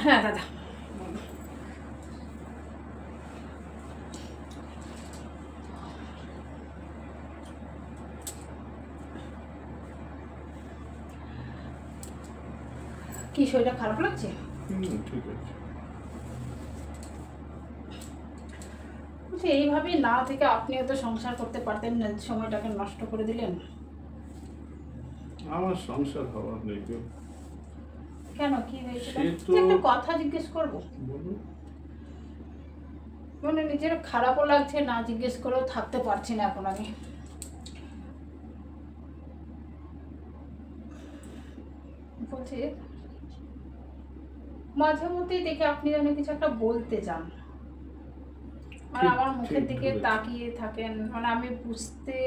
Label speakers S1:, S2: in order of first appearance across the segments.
S1: হ্যাঁ দাদা, কি শরীরটা খারাপ লাগছে?
S2: ঠিক আছে।
S1: এইভাবেই না থেকে আপনিও তো সংসার করতে পারতেন না, সময়টাকে নষ্ট করে দিলেন।
S2: আমার সংসার হওয়ার নেই গো।
S1: কেন, কি হয়েছে?
S2: সে তো
S1: একটা কথা জিজ্ঞেস করবো?
S2: বলুন।
S1: মানে নিজের খারাপও লাগছে, না জিজ্ঞেস করেও থাকতে পারছি না এখন আমি। বলছি মাঝে মধ্যেই দেখে আপনি যেন কিছু একটা বলতে চান, আর আমার মুখের দিকে তাকিয়ে থাকেন, মানে আমি বুঝতে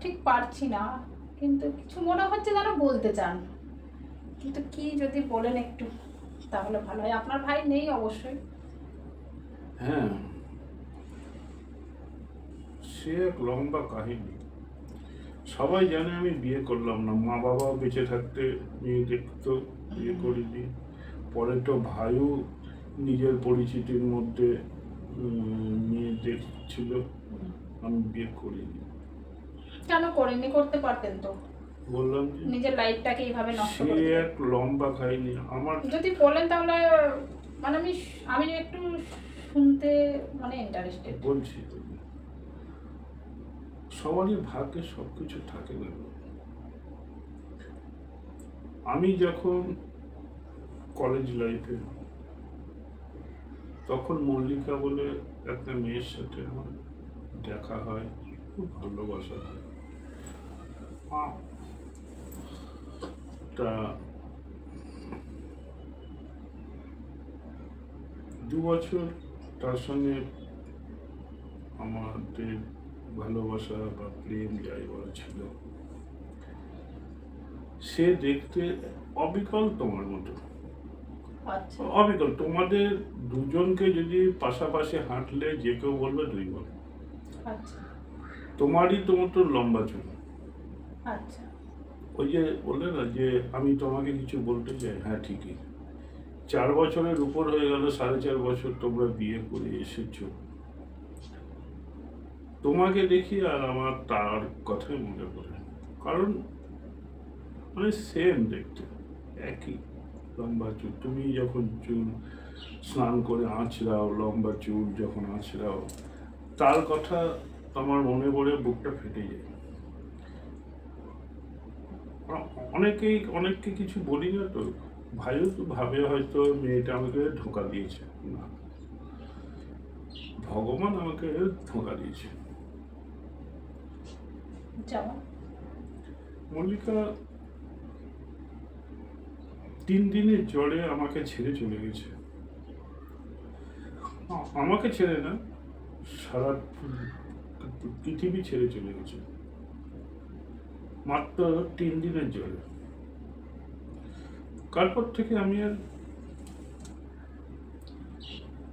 S1: ঠিক পারছি না, কিন্তু কিছু মনে হচ্ছে যেন বলতে চান, কিন্তু কি যদি বলেন একটু তাহলে ভালো হয়। আপনার ভাই নেই অবশ্যই।
S2: হ্যাঁ, সে এক লম্বা কাহিনী। সবাই জানে আমি বিয়ে করলাম না, মা বাবাও বেঁচে থাকতে মেয়ে দেখতো, বিয়ে করিনি। পরে তো ভাইও নিজের পরিচিতির মধ্যে মেয়ে দেখছিল, আমি বিয়ে করিনি।
S1: কেন করেননি? করতে পারতেন তো।
S2: বললাম যে
S1: নিজের লাইফটাকে এইভাবে নষ্ট
S2: সে
S1: করে দিলেন।
S2: এক লম্বা কাহিনী। আমার
S1: যদি বলেন তাহলে মানে আমি একটু শুনতে মানে ইন্টারেস্টেড।
S2: বলছি তো, সবারই ভাগ্যে সবকিছু থাকে না। আমি যখন কলেজ লাইফে, তখন মল্লিকা বলে একটা মেয়ের সাথে আমার দেখা হয়, খুব ভালোবাসা হয়। তা 2 বছর তার সঙ্গে আমাদের ভালোবাসা বা প্রেম যাই বলা ছিল। সে দেখতে অবিকল তোমার মতো।
S1: আচ্ছা
S2: অবিকল তোমাদের দুজনকে যদি পাশাপাশি হাঁটলে যে কেউ বলবে 2 বার।
S1: আচ্ছা
S2: তোমারই তো মতো লম্বা চুল।
S1: আচ্ছা।
S2: ওই যে বললে না যে আমি তোমাকে কিছু বলতে চাই, হ্যাঁ ঠিকই। 4 বছরের উপর হয়ে গেল, 4.5 বছর তোমরা বিয়ে করে এসেছো। তোমাকে দেখি আর আমার তার কথাই মনে পড়ে, কারণ মানে সেম দেখতে, একই লম্বা চুল। তুমি যখন চুল স্নান করে আঁচড়াও, লম্বা চুল যখন আঁচড়াও, তার কথা আমার মনে পড়ে, বুকটা ফেটে যায়। অনেককে কিছু বলি না তো, ভাইও তো ভাবে হয়তো মেয়েটা আমাকে ধোঁকা দিয়েছে। না, ভগবান আমাকে ধোঁকা দিয়েছে।
S1: যেমন
S2: মল্লিকা 3 দিনের জ্বরে আমাকে ছেড়ে চলে গেছে। আমাকে ছেড়ে না, সারা পৃথিবী ছেড়ে চলে গেছে মাত্র 3 দিনের জ্বরে। তারপর থেকে আমি আর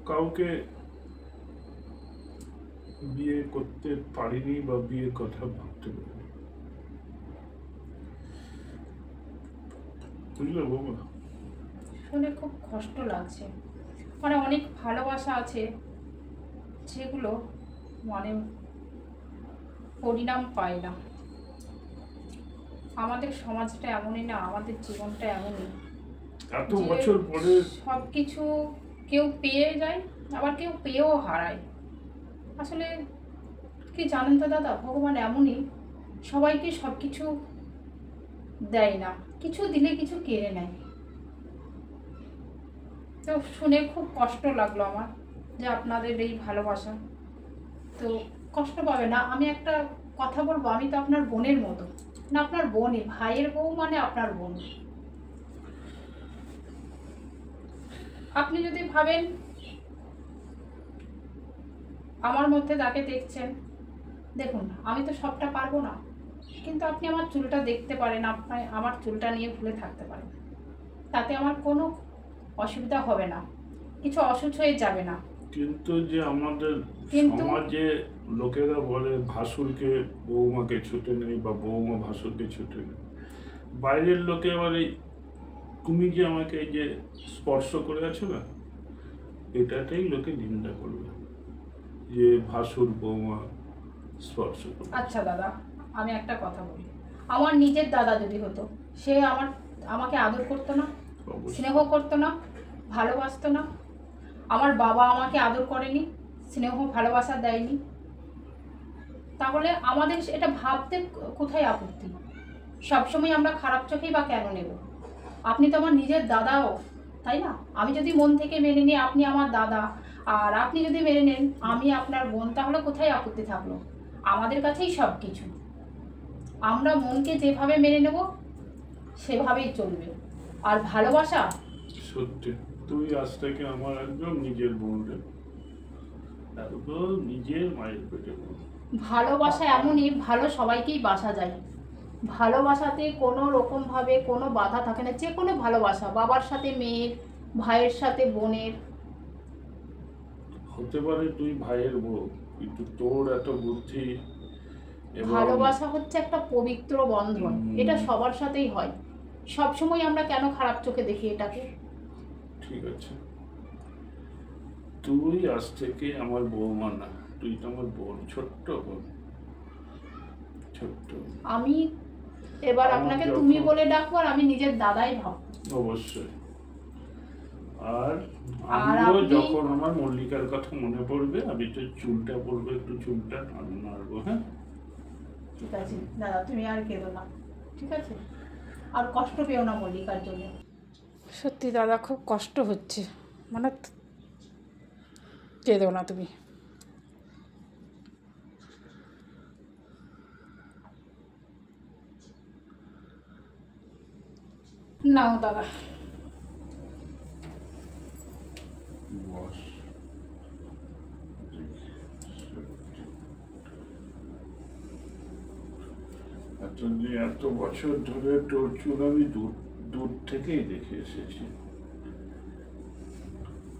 S2: কাউকে বিয়ে করতে পারিনি বা বিয়ের কথা ভাবতে পারিনি। বুঝলে বাবা?
S1: শুনে খুব কষ্ট লাগছে, মানে অনেক ভালোবাসা আছে যেগুলো মানে পরিণাম পায় না। আমাদের সমাজটা এমনই না, আমাদের জীবনটা এমনই,
S2: এত বছর পরে
S1: সব কিছু কেউ পেয়ে যায় আবার কেউ পেয়েও হারায়। আসলে কি জানেন তো দাদা, ভগবান এমনই, সবাইকে সব কিছু দেয় না, কিছু দিলে কিছু কেড়ে নেয়। তো শুনে খুব কষ্ট লাগলো আমার যে আপনাদের এই ভালোবাসা। তো কষ্ট পাবে না, আমি একটা কথা বলবো, আমি তো আপনার বোনের মতো না, আপনার বোনই, ভাইয়ের বউ মানে আপনার বোন। আপনি যদি ভাবেন আমার মধ্যে তাকে দেখছেন, দেখুন আমি তো সবটা পারবো না, কিন্তু আপনি আমার চুলটা দেখতে পারেন, আপনি আমার চুলটা নিয়ে ভুলে থাকতে পারেন, তাতে আমার কোনো অসুবিধা হবে না, কিছু অসুখ হয়ে যাবে না।
S2: কিন্তু যে আমাদের
S1: কিন্তু
S2: সমাজে লোকেরা বলে ভাসুরকে বৌমাকে ছুটে নেই বা বৌমা ভাসুরকে ছুটে নেই, বাইরের লোকে আবার এই তুমি যে আমাকে এই যে স্পর্শ করে আছো না, এটাতেই লোকে নিন্দা করবে যে ভাসুর বৌমা স্পর্শ করে।
S1: আচ্ছা দাদা, আমি একটা কথা বলি, আমার নিজের দাদা যদি হতো, সে আমাকে আদর করতো না,
S2: অবশ্যই।
S1: স্নেহ করতো না, ভালোবাসতো না? আমার বাবা আমাকে আদর করেনি, স্নেহ ভালোবাসা দেয়নি, তাহলে আমাদের এটা ভাবতে কোথায় আপত্তি? সবসময় আমরা খারাপ চোখেই বা কেন নেব? আপনি তো আমার নিজের দাদাও, তাই না? আমি যদি মন থেকে মেনে নিই আপনি আমার দাদা, আর আপনি যদি মেনে নেন আমি আপনার বোন, তাহলে কোথায় আপত্তি থাকলো? আমাদের কাছেই সব কিছু। আমরা মনকে যেভাবে মেনে নেব সেভাবেই চলবে। আর ভালোবাসা,
S2: সত্যি তুই আজ থেকে আমার একদম নিজের বোন রে, একদম নিজের মায়ের পেটে বোন।
S1: ভালোবাসা এমনই, ভালো সবাইকেই বাসা যায়। ভালোবাসাতে কোনো রকমভাবে কোনো বাধা থাকে না, যে কোনো ভালোবাসা, বাবার সাথে মেয়ের, ভাইয়ের সাথে বোনের।
S2: হতে পারে তুই ভাইয়ের বউ, কিন্তু তোর এত বুদ্ধি এবং
S1: ভালোবাসা হচ্ছে একটা পবিত্র বন্ধন, এটা সবার সাথেই হয়। সবসময় আমরা কেন খারাপ চোখে দেখি এটাকে?
S2: ঠিক আছে, তুই আজ থেকে আমার বৌমা না, তুই তো আমার বোন, ছোট্ট বোন, ছোট্ট।
S1: আমি এবার
S2: আমার
S1: আপনাকে
S2: যখন-
S1: তুমি বলে ডাকবো, আর আমি নিজের দাদাই ভাব।
S2: অবশ্যই। আর
S1: আর
S2: আমিও
S1: আপনি-
S2: যখন আমার মল্লিকার কথা মনে পড়বে, আমি তো চুলটা পড়বে, একটু চুলটা নাড়বো। হ্যাঁ,
S1: ঠিক আছে দাদা, তুমি আর কেঁদো না, ঠিক আছে? আর কষ্ট পেও না মল্লিকার জন্য। সত্যি দাদা, খুব কষ্ট হচ্ছে, মানে কেঁদো না তুমি। নাও দাদা।
S2: বস। এত বছর ধরে তোর চুল আমি দূর থেকেই দেখে এসেছি।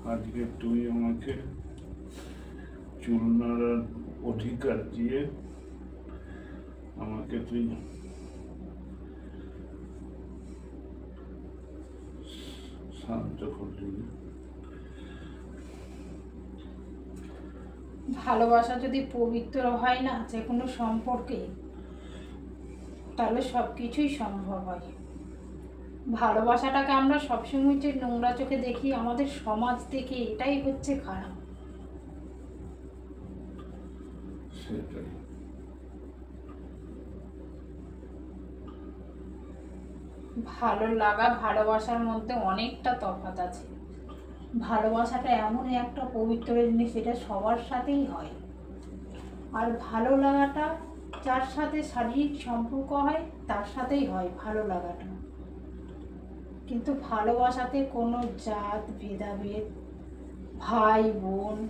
S2: আজকে তুই আমাকে চুল নাড়ার অধিকার দিয়ে আমাকে তুই শান্ত করলি।
S1: ভালোবাসা যদি পবিত্র হয় না যে কোনো সম্পর্কে, তাহলে সব কিছুই সম্ভব হয়। ভালোবাসাটাকে আমরা সবসময় যে নোংরা চোখে দেখি, আমাদের সমাজ দেখে, এটাই হচ্ছে খারাপ।
S2: সেটাই।
S1: ভালো লাগা ভালোবাসার মধ্যে অনেকটা তফাৎ আছে। ভালোবাসাটা এমন একটা পবিত্র জিনিস, এটা সবার সাথেই হয়। আর ভালো লাগাটা যার সাথে শারীরিক সম্পর্ক হয় তার সাথেই হয় ভালো লাগাটা। কিন্তু ভালোবাসাতে কোনো জাত ভেদাভেদ, ভাই বোন,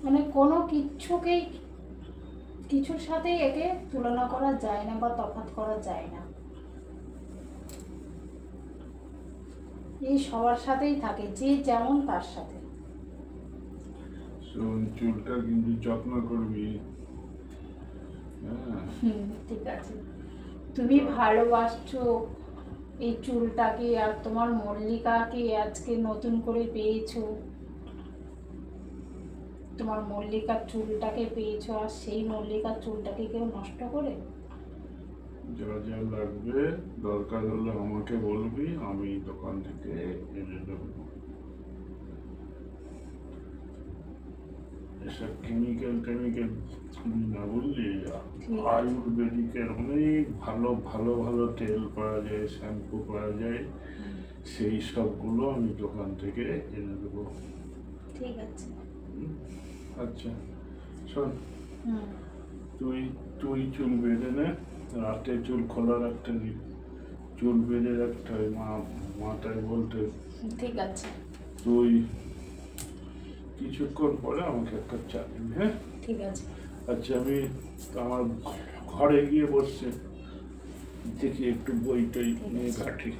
S1: মানে কোনো কিছুর সাথে একে তুলনা করা যায় না বা তফাৎ করা যায় না। এই সবার সাথেই থাকে, যে যেমন তার সাথে।
S2: শোন, চুলটা কিন্তু যত্ন করবি। হ্যাঁ,
S1: ঠিক আছে। তুমি ভালোবাসছো এই চুলটাকে, আর তোমার মল্লিকাকে আজকে নতুন করে পেয়েছো, তোমার মল্লিকার চুলটাকে পেয়েছো, আর সেই মল্লিকার চুলটাকে কেউ নষ্ট করে?
S2: যা যা লাগবে দরকার হলে আমাকে বলবি, আমি দোকান থেকে এনে দেবো। এসব কেমিক্যাল না, বুঝলি? আয়ুর্বেদিকের অনেক ভালো ভালো ভালো তেল পাওয়া যায়, শ্যাম্পু পাওয়া যায়, সেই সবগুলো আমি দোকান থেকে এনে দেবো।
S1: ঠিক আছে।
S2: আচ্ছা শোন, তুই চুল বেঁধে নে, রাতে চুল খোলা রাখতে নেই, চুল বেঁধে রাখতে হয়, মাথায় বলতে।
S1: ঠিক আছে।
S2: তুই কিছুক্ষণ পরে আমাকে একটা চা দিবি। হ্যাঁ,
S1: ঠিক আছে।
S2: আচ্ছা, আমি আমার ঘরে গিয়ে বসছি, দেখি একটু বই টই নিয়ে ঘাঁটি।